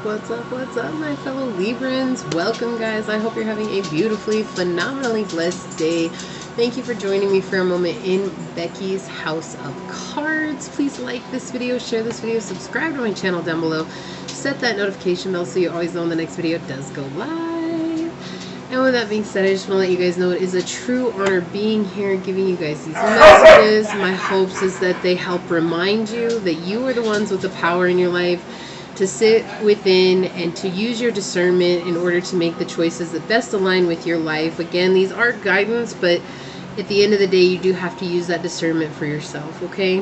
What's up, my fellow Librans? Welcome, guys. I hope you're having a beautifully, phenomenally blessed day. Thank you for joining me for a moment in Becky's House of Cards. Please like this video, share this video, subscribe to my channel down below, set that notification bell so you always know when the next video does go live. And with that being said, I just want to let you guys know it is a true honor being here, giving you guys these messages. My hopes is that they help remind you that you are the ones with the power in your life to sit within and to use your discernment in order to make the choices that best align with your life. Again, these are guidance, but at the end of the day, you do have to use that discernment for yourself, okay?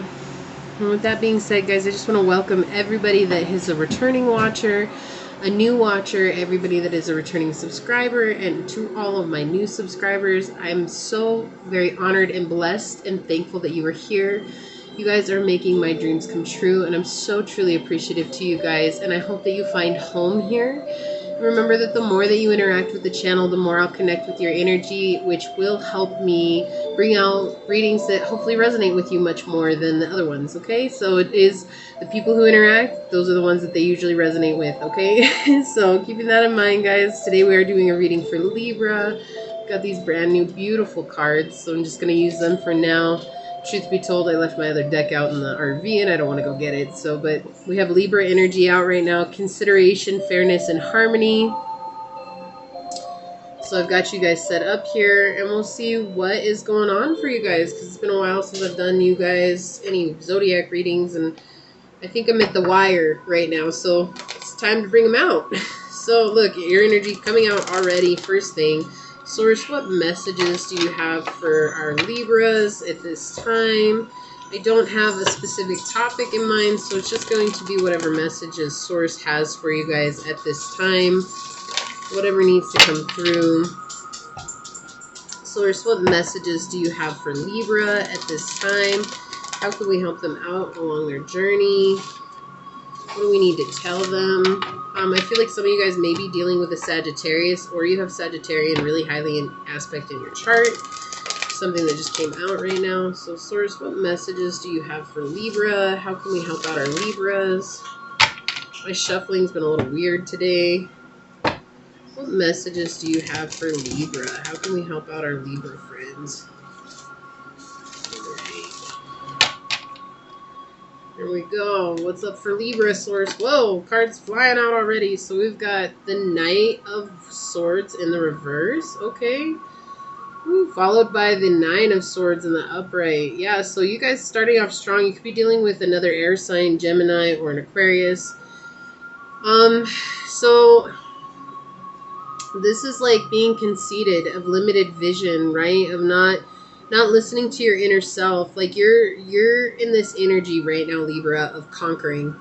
And with that being said, guys, I just want to welcome everybody that is a returning watcher, a new watcher, everybody that is a returning subscriber, and to all of my new subscribers. I'm so very honored and blessed and thankful that you are here. You guys are making my dreams come true, and I'm so truly appreciative to you guys, and I hope that you find home here. Remember that the more that you interact with the channel, the more I'll connect with your energy, which will help me bring out readings that hopefully resonate with you much more than the other ones, okay? So it is the people who interact, those are the ones that they usually resonate with, okay? So keeping that in mind, guys, today we are doing a reading for Libra. Got these brand new beautiful cards, so I'm just going to use them for now. Truth be told, I left my other deck out in the RV and I don't want to go get it. So, but we have Libra energy out right now. Consideration, fairness, and harmony. So I've got you guys set up here and we'll see what is going on for you guys. Because it's been a while since I've done you guys any zodiac readings. And I think I'm at the wire right now. So it's time to bring them out. So look, your energy coming out already. First thing. Source, what messages do you have for our Libras at this time? I don't have a specific topic in mind, so it's just going to be whatever messages Source has for you guys at this time. Whatever needs to come through. Source, what messages do you have for Libra at this time? How can we help them out along their journey? What do we need to tell them? I feel like some of you guys may be dealing with a Sagittarius, or you have Sagittarian really highly in aspect in your chart. Something that just came out right now. So Source, what messages do you have for Libra? How can we help out our Libras? My shuffling's been a little weird today. What messages do you have for Libra? How can we help out our Libra friends? Here we go. What's up for Libra, Source? Whoa, cards flying out already. So we've got the Knight of Swords in the reverse. Okay. Ooh, followed by the Nine of Swords in the upright. Yeah, so you guys starting off strong. You could be dealing with another air sign, Gemini, or an Aquarius. So this is like being conceited, of limited vision, right? Of not listening to your inner self. Like you're in this energy right now, Libra, of conquering.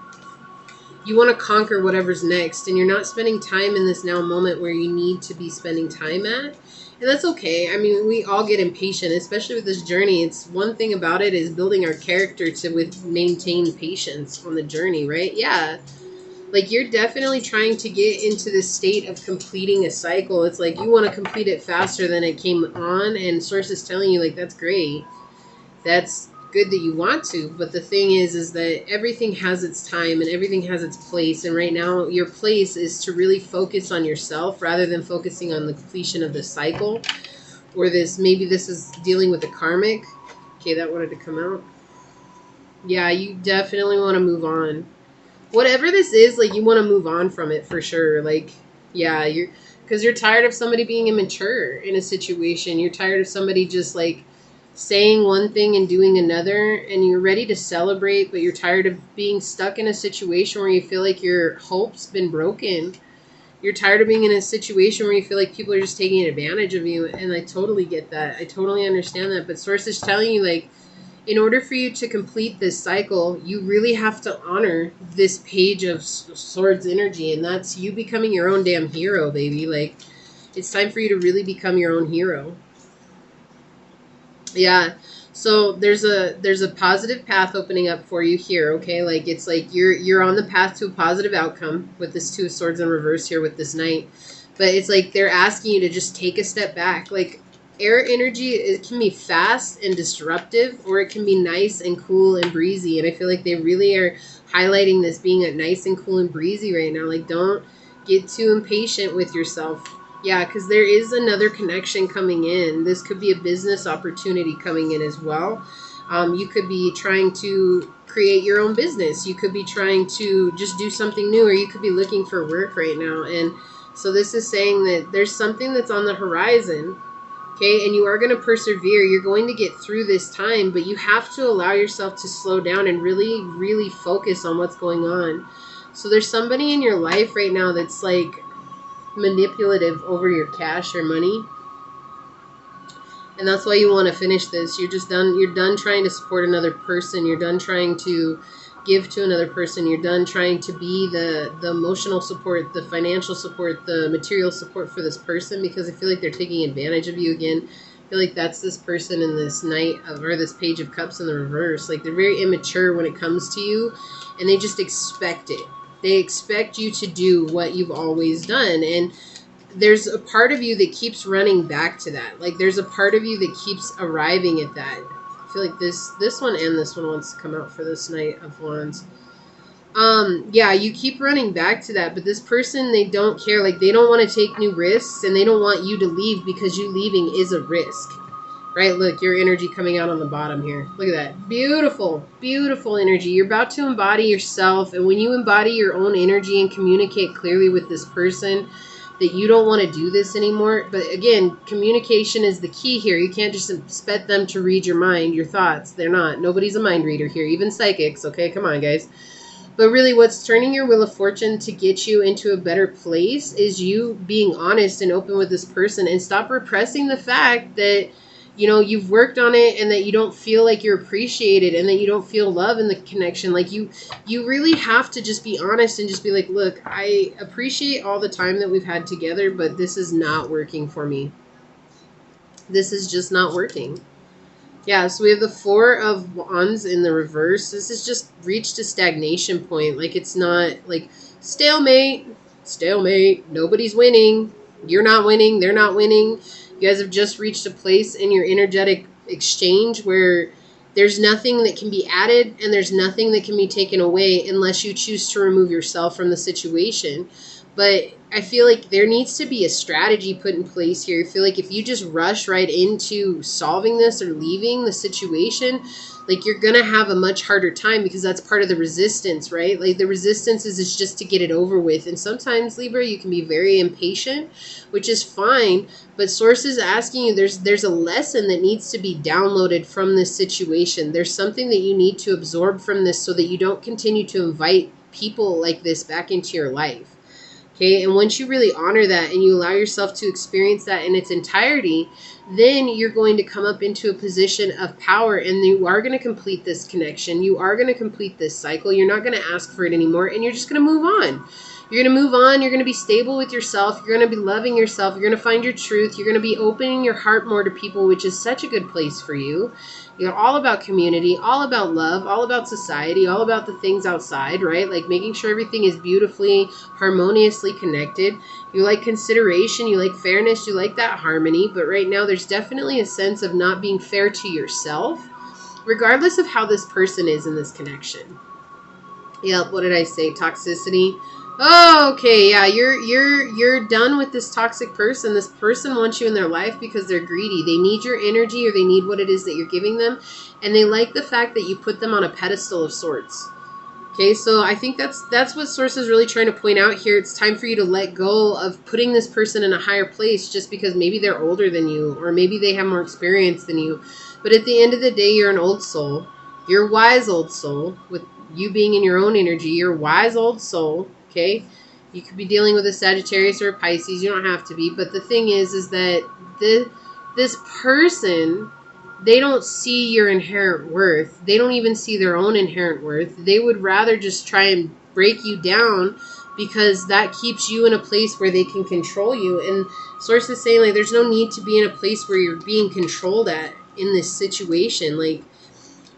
You want to conquer whatever's next, and you're not spending time in this now moment where you need to be spending time at. And that's okay. I mean, we all get impatient, especially with this journey. It's one thing about it is building our character to maintain patience on the journey, right? Yeah. Like, you're definitely trying to get into this state of completing a cycle. It's like you want to complete it faster than it came on, and Source is telling you, like, that's great. That's good that you want to, but the thing is that everything has its time and everything has its place, and right now your place is to really focus on yourself rather than focusing on the completion of the cycle, or maybe this is dealing with a karmic. Okay, that wanted to come out. Yeah, you definitely want to move on. Whatever this is, like, you want to move on from it for sure. Like, yeah, because you're tired of somebody being immature in a situation. You're tired of somebody just, like, saying one thing and doing another, and you're ready to celebrate, but you're tired of being stuck in a situation where you feel like your hope's been broken. You're tired of being in a situation where you feel like people are just taking advantage of you, and I totally get that. I totally understand that, but Source is telling you, like, in order for you to complete this cycle, you really have to honor this Page of Swords energy, and that's you becoming your own damn hero, baby. Like, it's time for you to really become your own hero. Yeah, so there's a positive path opening up for you here, okay? Like, it's like you're on the path to a positive outcome with this Two of Swords in reverse here with this Knight. But it's like they're asking you to just take a step back. Like, air energy, it can be fast and disruptive, or it can be nice and cool and breezy. And I feel like they really are highlighting this being a nice and cool and breezy right now. Like, don't get too impatient with yourself. Yeah, because there is another connection coming in. This could be a business opportunity coming in as well. You could be trying to create your own business. You could be trying to just do something new, or you could be looking for work right now. And so this is saying that there's something that's on the horizon, okay? And you are going to persevere. You're going to get through this time, but you have to allow yourself to slow down and really, really focus on what's going on. So there's somebody in your life right now that's like manipulative over your cash or money. And that's why you want to finish this. You're just done. You're done trying to support another person. You're done trying to give to another person. You're done trying to be the emotional support, the financial support, the material support for this person, because I feel like they're taking advantage of you again. I feel like that's this person in this Knight of, or this Page of Cups in the reverse. Like, they're very immature when it comes to you, and they just expect it. They expect you to do what you've always done. And there's a part of you that keeps running back to that. Like, there's a part of you that keeps arriving at that. I feel like this one and this one wants to come out for this Knight of Wands. Yeah, you keep running back to that, but this person, they don't care. Like, they don't want to take new risks, and they don't want you to leave, because you leaving is a risk. Right? Look, your energy coming out on the bottom here. Look at that. Beautiful, beautiful energy. You're about to embody yourself, and when you embody your own energy and communicate clearly with this person that you don't want to do this anymore. But again, communication is the key here. You can't just expect them to read your mind, your thoughts. They're not. Nobody's a mind reader here, even psychics. Okay, come on, guys. But really, what's turning your wheel of fortune to get you into a better place is you being honest and open with this person, and stop repressing the fact that, you know, you've worked on it, and that you don't feel like you're appreciated, and that you don't feel love in the connection. Like, you really have to just be honest and just be like, look, I appreciate all the time that we've had together, but this is not working for me. This is just not working. Yeah, so we have the Four of Wands in the reverse. This has just reached a stagnation point. Like, it's not like stalemate, nobody's winning. You're not winning, they're not winning. You guys have just reached a place in your energetic exchange where there's nothing that can be added, and there's nothing that can be taken away unless you choose to remove yourself from the situation. But I feel like there needs to be a strategy put in place here. I feel like if you just rush right into solving this or leaving the situation, like, you're going to have a much harder time, because that's part of the resistance, right? Like, the resistance is just to get it over with. And sometimes, Libra, you can be very impatient, which is fine. But Source is asking you, there's a lesson that needs to be downloaded from this situation. There's something that you need to absorb from this so that you don't continue to invite people like this back into your life. Okay, and once you really honor that and you allow yourself to experience that in its entirety, then you're going to come up into a position of power, and you are going to complete this connection. You are going to complete this cycle. You're not going to ask for it anymore, and you're just going to move on. You're going to move on. You're going to be stable with yourself. You're going to be loving yourself. You're going to find your truth. You're going to be opening your heart more to people, which is such a good place for you. You're all about community, all about love, all about society, all about the things outside, right? Like, making sure everything is beautifully, harmoniously connected. You like consideration, you like fairness, you like that harmony. But right now, there's definitely a sense of not being fair to yourself, regardless of how this person is in this connection. Yep, what did I say? Toxicity. Oh, okay, yeah, you're done with this toxic person. This person wants you in their life because they're greedy. They need your energy, or they need what it is that you're giving them, and they like the fact that you put them on a pedestal of sorts. Okay, so I think that's what Source is really trying to point out here. It's time for you to let go of putting this person in a higher place just because maybe they're older than you, or maybe they have more experience than you. But at the end of the day, you're an old soul. You're a wise old soul. With you being in your own energy, you're a wise old soul. Okay, you could be dealing with a Sagittarius or a Pisces. You don't have to be. But the thing is that this person, they don't see your inherent worth. They don't even see their own inherent worth. They would rather just try and break you down, because that keeps you in a place where they can control you. And Source is saying, like, there's no need to be in a place where you're being controlled at in this situation. Like,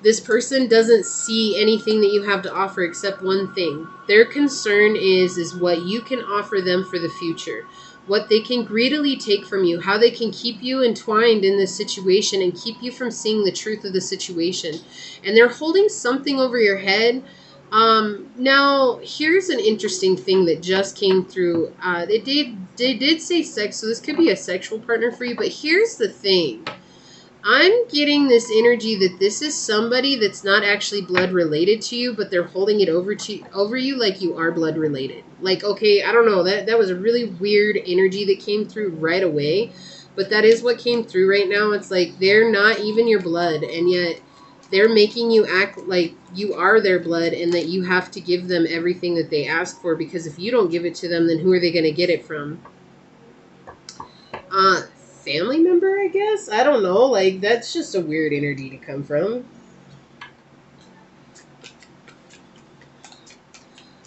this person doesn't see anything that you have to offer except one thing. Their concern is what you can offer them for the future. what they can greedily take from you, how they can keep you entwined in this situation and keep you from seeing the truth of the situation. And they're holding something over your head. Now, here's an interesting thing that just came through. They did say sex, so this could be a sexual partner for you. But here's the thing. I'm getting this energy that this is somebody that's not actually blood related to you, but they're holding it over you like you are blood related. Like, okay, I don't know. That was a really weird energy that came through right away. But that is what came through right now. It's like they're not even your blood, and yet they're making you act like you are their blood and that you have to give them everything that they ask for, because if you don't give it to them, then who are they going to get it from? Family member, I guess? I don't know. Like, that's just a weird energy to come from.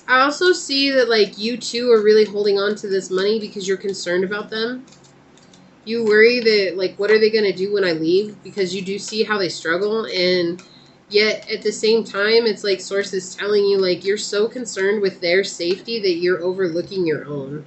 I also see that, like, you two are really holding on to this money because you're concerned about them. You worry that, like, what are they going to do when I leave? Because you do see how they struggle. And yet, at the same time, it's like Source is telling you, like, you're so concerned with their safety that you're overlooking your own.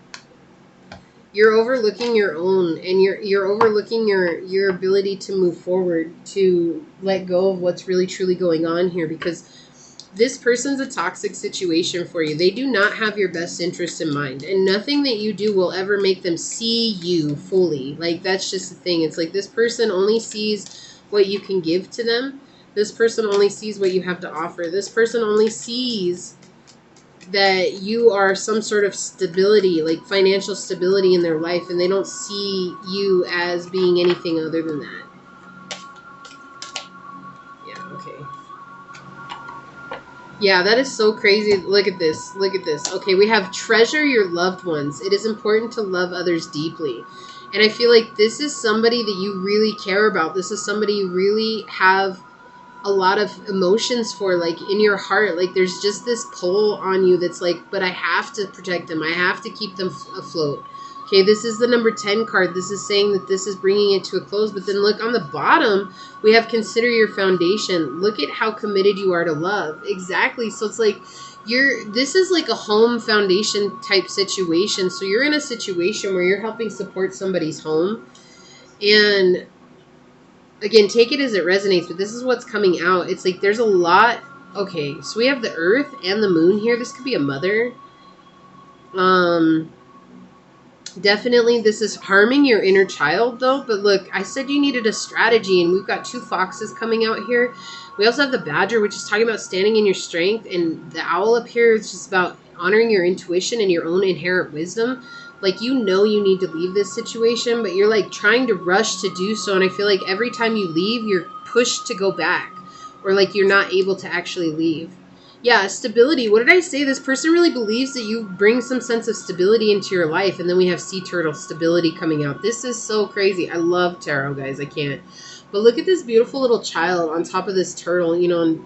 You're overlooking your own, and you're overlooking your ability to move forward, to let go of what's really truly going on here, because this person's a toxic situation for you. They do not have your best interest in mind, and nothing that you do will ever make them see you fully. Like, that's just the thing. It's like this person only sees what you can give to them. This person only sees what you have to offer. This person only sees that you are some sort of stability, like financial stability in their life, and they don't see you as being anything other than that. Yeah, okay. Yeah, that is so crazy. Look at this. Look at this. Okay, we have treasure your loved ones. It is important to love others deeply. And I feel like this is somebody that you really care about. This is somebody you really have a lot of emotions for, like in your heart. Like there's just this pull on you that's like, but I have to protect them. I have to keep them afloat. Okay, this is the number 10 card. This is saying that this is bringing it to a close. But then look on the bottom, we have consider your foundation. Look at how committed you are to love. Exactly. So it's like this is like a home foundation type situation. So you're in a situation where you're helping support somebody's home. And again, take it as it resonates, but this is what's coming out. It's like there's a lot. Okay, so we have the earth and the moon here. This could be a mother. Definitely this is harming your inner child though. But look, I said you needed a strategy, and we've got 2 foxes coming out here. We also have the badger, which is talking about standing in your strength, and the owl up here is just about honoring your intuition and your own inherent wisdom. Like, you know you need to leave this situation, but you're like trying to rush to do so. And I feel like every time you leave, you're pushed to go back, or like you're not able to actually leave. Yeah, stability. What did I say? This person really believes that you bring some sense of stability into your life. And then we have sea turtle stability coming out. This is so crazy. I love tarot, guys. I can't. But look at this beautiful little child on top of this turtle. You know, and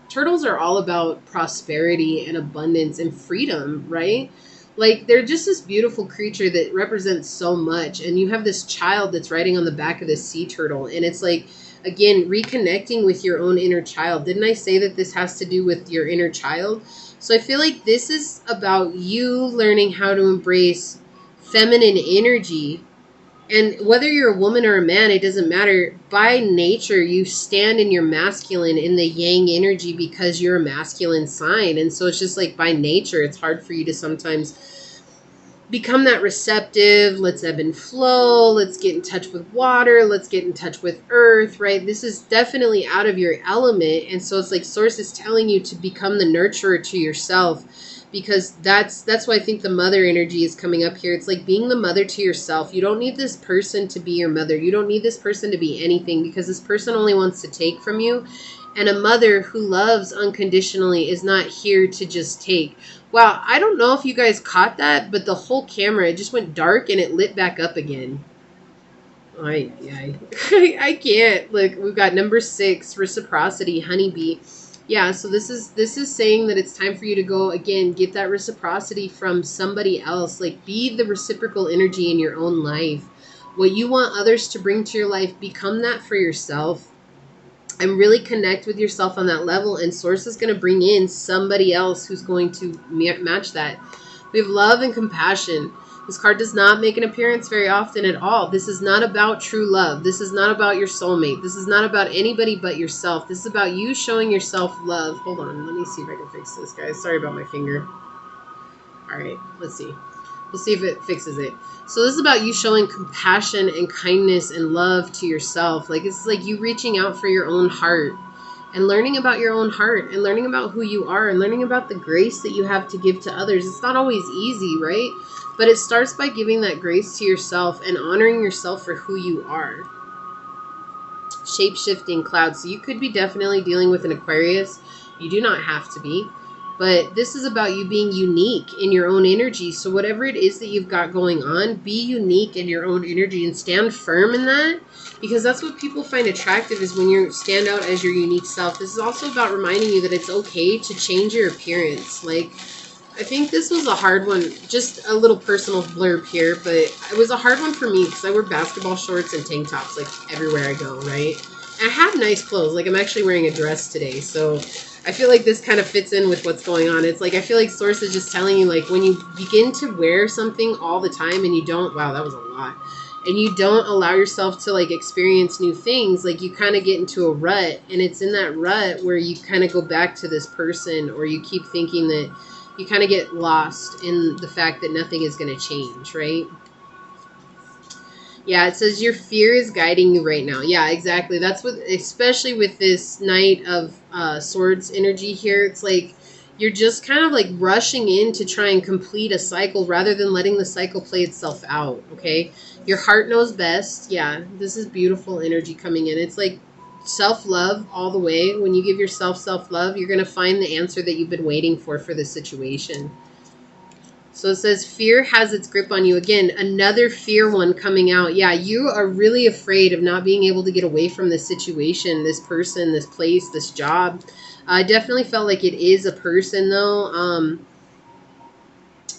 turtles are all about prosperity and abundance and freedom, right? Like, they're just this beautiful creature that represents so much. And you have this child that's riding on the back of this sea turtle. And it's like, again, reconnecting with your own inner child. Didn't I say that this has to do with your inner child? So I feel like this is about you learning how to embrace feminine energy. And whether you're a woman or a man, it doesn't matter. By nature, you stand in your masculine, in the yang energy, because you're a masculine sign. And so it's just like by nature, it's hard for you to sometimes become that receptive. Let's ebb and flow. Let's get in touch with water. Let's get in touch with earth, right? This is definitely out of your element. And so it's like Source is telling you to become the nurturer to yourself, because that's why I think the mother energy is coming up here. It's like being the mother to yourself. You don't need this person to be your mother. You don't need this person to be anything, because this person only wants to take from you. And a mother who loves unconditionally is not here to just take. Wow, I don't know if you guys caught that, but the whole camera, it just went dark and it lit back up again. I can't. Look, we've got number 6, reciprocity, honeybee. Yeah, so this is saying that it's time for you to go, again, get that reciprocity from somebody else. Like, be the reciprocal energy in your own life. What you want others to bring to your life, become that for yourself. And really connect with yourself on that level. And Source is going to bring in somebody else who's going to match that. We have love and compassion. This card does not make an appearance very often at all. This is not about true love. This is not about your soulmate. This is not about anybody but yourself. This is about you showing yourself love. Hold on. Let me see if I can fix this, guys. Sorry about my finger. All right. Let's see. We'll see if it fixes it. So this is about you showing compassion and kindness and love to yourself. Like, it's like you reaching out for your own heart and learning about your own heart and learning about who you are and learning about the grace that you have to give to others. It's not always easy, right? But it starts by giving that grace to yourself and honoring yourself for who you are. Shape-shifting clouds. So you could be definitely dealing with an Aquarius. You do not have to be. But this is about you being unique in your own energy. So whatever it is that you've got going on, be unique in your own energy and stand firm in that. Because that's what people find attractive, is when you stand out as your unique self. This is also about reminding you that it's okay to change your appearance. Like, I think this was a hard one. Just a little personal blurb here, but it was a hard one for me because I wear basketball shorts and tank tops like everywhere I go, right? And I have nice clothes. Like, I'm actually wearing a dress today, so I feel like this kind of fits in with what's going on. It's like, I feel like Source is just telling you, like, when you begin to wear something all the time and you don't, wow, that was a lot. And you don't allow yourself to, like, experience new things, like, you kind of get into a rut. And it's in that rut where you kind of go back to this person, or you keep thinking that you kind of get lost in the fact that nothing is going to change, right? Yeah, it says your fear is guiding you right now. Yeah, exactly. That's what, especially with this Knight of Swords energy here, it's like you're just kind of like rushing in to try and complete a cycle rather than letting the cycle play itself out, okay? Your heart knows best. Yeah, this is beautiful energy coming in. It's like self-love all the way. When you give yourself self-love, you're going to find the answer that you've been waiting for this situation. So it says fear has its grip on you. Again, another fear one coming out. Yeah, you are really afraid of not being able to get away from this situation, this person, this place, this job. I definitely felt like it is a person, though.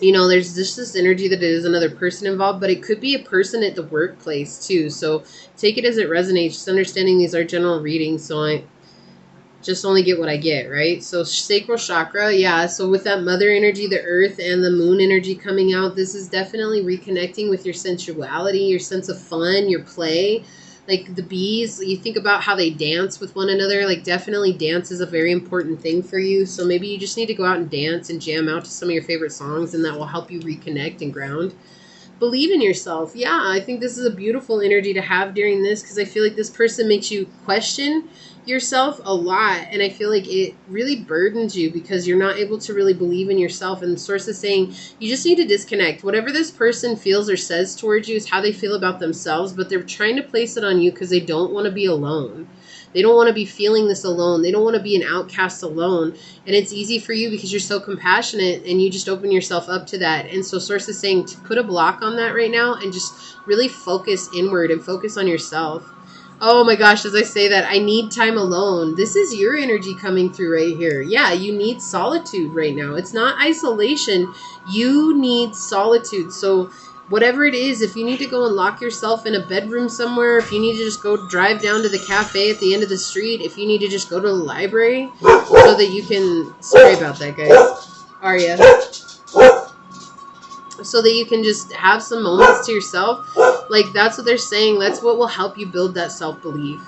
You know, there's just this energy that it is another person involved, but it could be a person at the workplace, too. So take it as it resonates. Just understanding these are general readings, so I just only get what I get, right? So sacral chakra, yeah. So with that mother energy, the earth and the moon energy coming out, this is definitely reconnecting with your sensuality, your sense of fun, your play. Like the bees, you think about how they dance with one another. Like, definitely dance is a very important thing for you. So maybe you just need to go out and dance and jam out to some of your favorite songs, and that will help you reconnect and ground. Believe in yourself. Yeah, I think this is a beautiful energy to have during this, because I feel like this person makes you question yourself a lot, and I feel like it really burdens you because you're not able to really believe in yourself. And the Source is saying you just need to disconnect. Whatever this person feels or says towards you is how they feel about themselves, but they're trying to place it on you because they don't want to be alone. They don't want to be feeling this alone. They don't want to be an outcast alone. And it's easy for you because you're so compassionate and you just open yourself up to that. And so Source is saying to put a block on that right now and just really focus inward and focus on yourself. Oh my gosh, as I say that, I need time alone. This is your energy coming through right here. Yeah, you need solitude right now. It's not isolation. You need solitude. So whatever it is, if you need to go and lock yourself in a bedroom somewhere, if you need to just go drive down to the cafe at the end of the street, if you need to just go to the library so that you can, sorry about that, guys, Arya, so that you can just have some moments to yourself. Like, that's what they're saying. That's what will help you build that self-belief.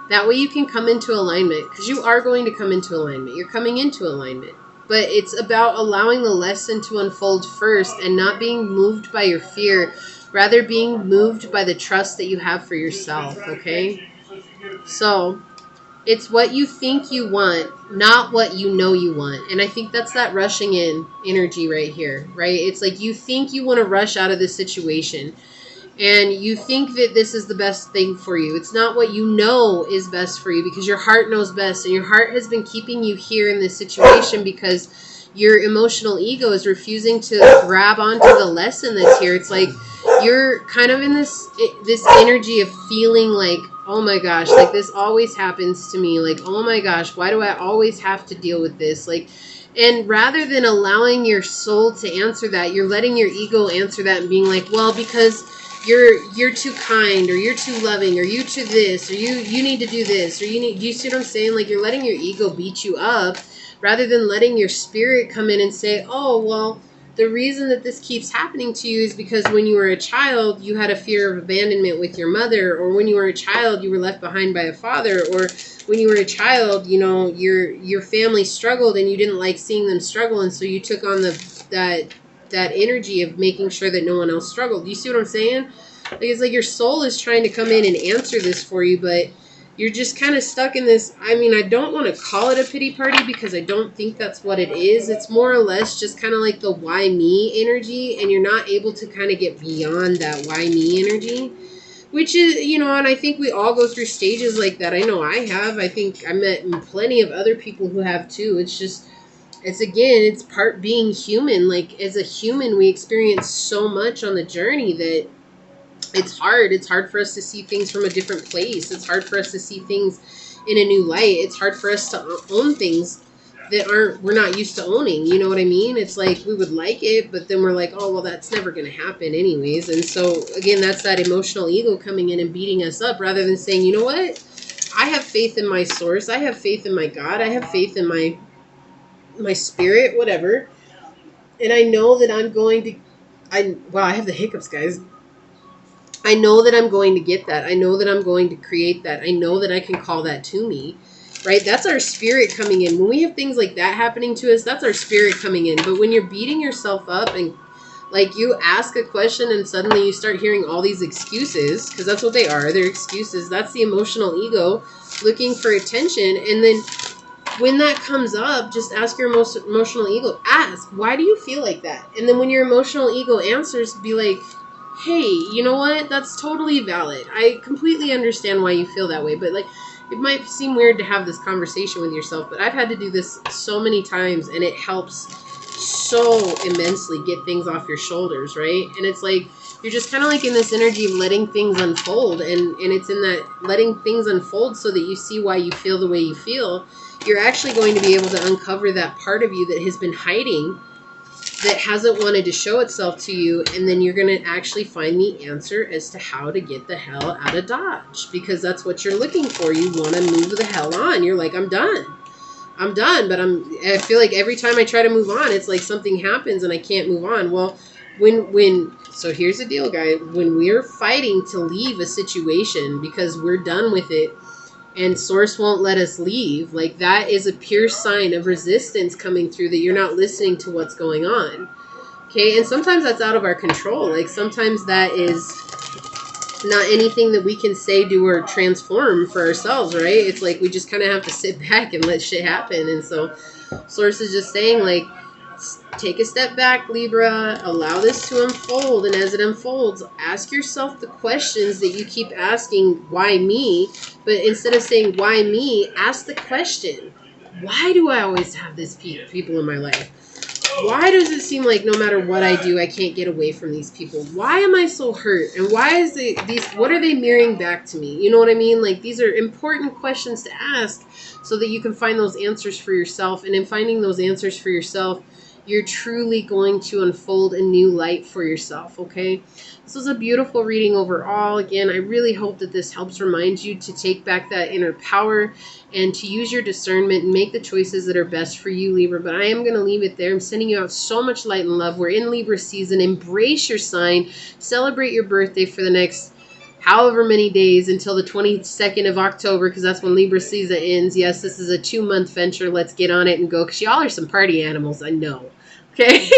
That way you can come into alignment, because you are going to come into alignment. You're coming into alignment. But it's about allowing the lesson to unfold first and not being moved by your fear, rather being moved by the trust that you have for yourself, okay? So it's what you think you want, not what you know you want. And I think that's that rushing in energy right here, right? It's like you think you want to rush out of this situation. And you think that this is the best thing for you. It's not what you know is best for you, because your heart knows best. And your heart has been keeping you here in this situation because your emotional ego is refusing to grab onto the lesson that's here. It's like you're kind of in this energy of feeling like, oh my gosh, like this always happens to me. Like, oh my gosh, why do I always have to deal with this? Like, and rather than allowing your soul to answer that, you're letting your ego answer that and being like, well, because you're too kind, or you're too loving, or you too this, or you need to do this, or you see what I'm saying? Like, you're letting your ego beat you up rather than letting your spirit come in and say, oh, well, the reason that this keeps happening to you is because when you were a child, you had a fear of abandonment with your mother, or when you were a child, you were left behind by a father, or when you were a child, you know, your family struggled and you didn't like seeing them struggle, and so you took on that energy of making sure that no one else struggled. You see what I'm saying? Like, it's like your soul is trying to come in and answer this for you, but you're just kind of stuck in this. I mean, I don't want to call it a pity party because I don't think that's what it is. It's more or less just kind of like the why me energy, and you're not able to kind of get beyond that why me energy, which is, you know, and I think we all go through stages like that. I know I have. I think I met plenty of other people who have too. It's just, it's again, it's part being human. Like, as a human, we experience so much on the journey that it's hard. It's hard for us to see things from a different place. It's hard for us to see things in a new light. It's hard for us to own things that we're not used to owning. You know what I mean? It's like we would like it, but then we're like, oh, well, that's never going to happen anyways. And so again, that's that emotional ego coming in and beating us up, rather than saying, you know what? I have faith in my source. I have faith in my God. I have faith in my spirit, whatever. And I know that I'm going to, I have the hiccups, guys. I know that I'm going to get that. I know that I'm going to create that. I know that I can call that to me, right? That's our spirit coming in. When we have things like that happening to us, that's our spirit coming in. But when you're beating yourself up and like you ask a question and suddenly you start hearing all these excuses, because that's what they are. They're excuses. That's the emotional ego looking for attention. And then when that comes up, just ask your emotional ego. Ask, why do you feel like that? And then when your emotional ego answers, be like, hey, you know what? That's totally valid. I completely understand why you feel that way. But like, it might seem weird to have this conversation with yourself, but I've had to do this so many times, and it helps so immensely get things off your shoulders, right? And it's like, you're just kind of like in this energy of letting things unfold, and it's in that letting things unfold so that you see why you feel the way you feel. You're actually going to be able to uncover that part of you that has been hiding, that hasn't wanted to show itself to you, and then you're going to actually find the answer as to how to get the hell out of Dodge, because that's what you're looking for. You want to move the hell on. You're like, I'm done, but I feel like every time I try to move on, it's like something happens and I can't move on. Well, so here's the deal, guys. When we're fighting to leave a situation because we're done with it, and source won't let us leave, like, that is a pure sign of resistance coming through, that you're not listening to what's going on. Okay, and sometimes that's out of our control. Like, sometimes that is not anything that we can say, do, or transform for ourselves, right? It's like we just kind of have to sit back and let shit happen. And so source is just saying, like, take a step back, Libra, allow this to unfold, and as it unfolds, ask yourself the questions that you keep asking, why me? But instead of saying, why me, ask the question, why do I always have these people in my life? Why does it seem like no matter what I do, I can't get away from these people? Why am I so hurt? And why is what are they mirroring back to me? You know what I mean? Like, these are important questions to ask so that you can find those answers for yourself. And in finding those answers for yourself, you're truly going to unfold a new light for yourself, okay? This was a beautiful reading overall. Again, I really hope that this helps remind you to take back that inner power and to use your discernment and make the choices that are best for you, Libra. But I am going to leave it there. I'm sending you out so much light and love. We're in Libra season. Embrace your sign. Celebrate your birthday for the next however many days until the 22nd of October, because that's when Libra season ends. Yes, this is a 2-month venture. Let's get on it and go, because y'all are some party animals, I know. Okay?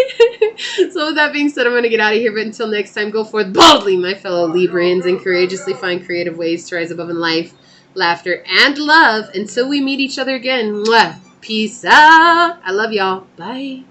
So with that being said, I'm going to get out of here. But until next time, go forth boldly, my fellow Librans, and courageously find creative ways to rise above in life, laughter, and love. Until we meet each other again. Mwah. Peace out. I love y'all. Bye.